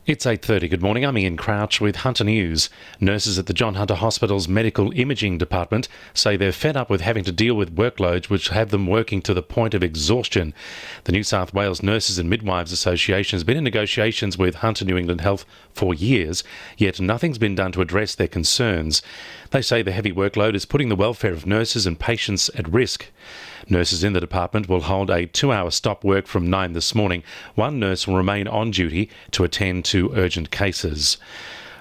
It's 8:30. Good morning. I'm Ian Crouch with Hunter News. Nurses at the John Hunter Hospital's Medical Imaging Department say they're fed up with having to deal with workloads which have them working to the point of exhaustion. The New South Wales Nurses and Midwives Association has been in negotiations with Hunter New England Health for years, yet nothing's been done to address their concerns. They say the heavy workload is putting the welfare of nurses and patients at risk. Nurses in the department will hold a 2-hour stop work from 9 this morning. One nurse will remain on duty to attend to urgent cases.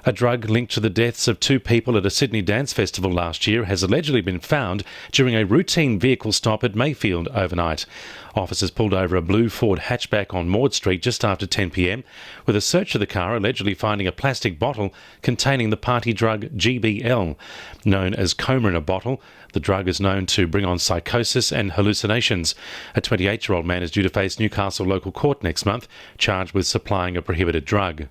A drug linked to the deaths of 2 people at a Sydney dance festival last year has allegedly been found during a routine vehicle stop at Mayfield overnight. Officers pulled over a blue Ford hatchback on Maud Street just after 10 p.m, with a search of the car allegedly finding a plastic bottle containing the party drug GBL. Known as coma in a bottle, the drug is known to bring on psychosis and hallucinations. A 28-year-old man is due to face Newcastle local court next month, charged with supplying a prohibited drug.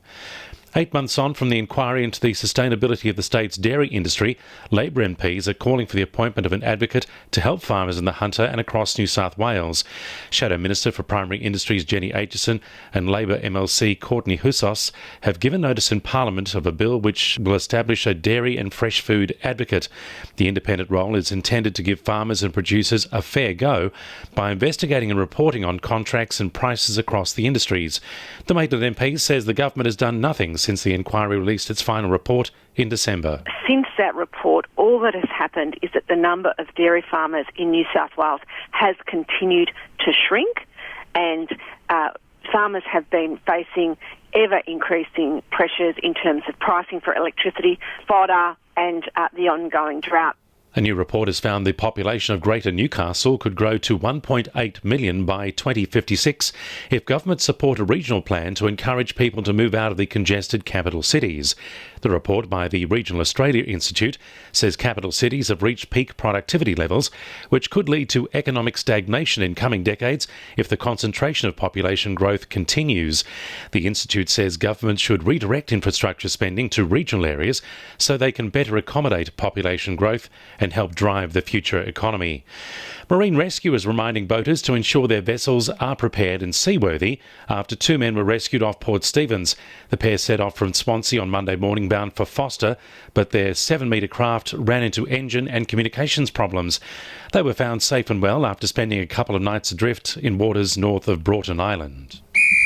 8 months on from the inquiry into the sustainability of the state's dairy industry, Labor MPs are calling for the appointment of an advocate to help farmers in the Hunter and across New South Wales. Shadow Minister for Primary Industries Jenny Aitchison and Labor MLC Courtney Hussos have given notice in Parliament of a bill which will establish a dairy and fresh food advocate. The independent role is intended to give farmers and producers a fair go by investigating and reporting on contracts and prices across the industries. The Maitland MP says the government has done nothing since the inquiry released its final report in December. Since that report, all that has happened is that the number of dairy farmers in New South Wales has continued to shrink, and farmers have been facing ever-increasing pressures in terms of pricing for electricity, fodder and the ongoing drought. A new report has found the population of Greater Newcastle could grow to 1.8 million by 2056 if government support a regional plan to encourage people to move out of the congested capital cities. The report by the Regional Australia Institute says capital cities have reached peak productivity levels, which could lead to economic stagnation in coming decades if the concentration of population growth continues. The Institute says governments should redirect infrastructure spending to regional areas so they can better accommodate population growth and help drive the future economy. Marine Rescue is reminding boaters to ensure their vessels are prepared and seaworthy after 2 men were rescued off Port Stephens. The pair set off from Swansea on Monday morning bound for Foster, but their 7-metre craft ran into engine and communications problems. They were found safe and well after spending a couple of nights adrift in waters north of Broughton Island.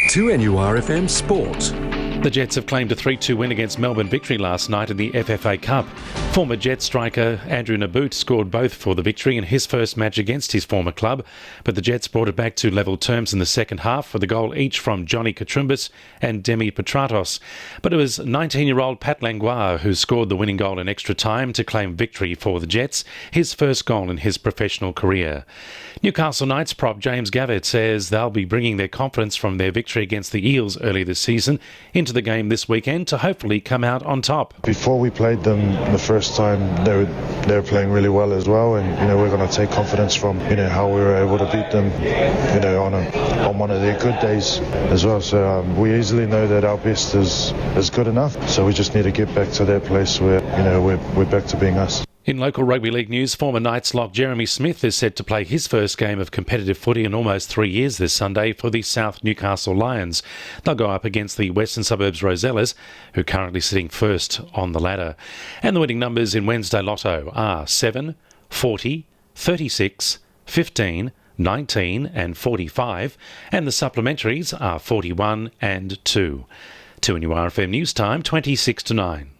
2NURFM Sport. The Jets have claimed a 3-2 win against Melbourne Victory last night in the FFA Cup. Former Jets striker Andrew Naboot scored both for the Victory in his first match against his former club, but the Jets brought it back to level terms in the second half with a goal each from Johnny Katrumbis and Demi Petratos. But it was 19-year-old Pat Langlois who scored the winning goal in extra time to claim victory for the Jets, his first goal in his professional career. Newcastle Knights prop James Gavitt says they'll be bringing their confidence from their victory against the Eels early this season into the game this weekend to hopefully come out on top. Before we played them the first time, they were playing really well as well, and we're going to take confidence from how we were able to beat them on one of their good days as well. So we easily know that our best is good enough. So we just need to get back to that place where we're back to being us. In local rugby league news, former Knights lock Jeremy Smith is set to play his first game of competitive footy in almost 3 years this Sunday for the South Newcastle Lions. They'll go up against the Western Suburbs Rosellas, who are currently sitting first on the ladder. And the winning numbers in Wednesday Lotto are 7, 40, 36, 15, 19 and 45, and the supplementaries are 41 and 2. 2NURFM News Time, 26 to 9.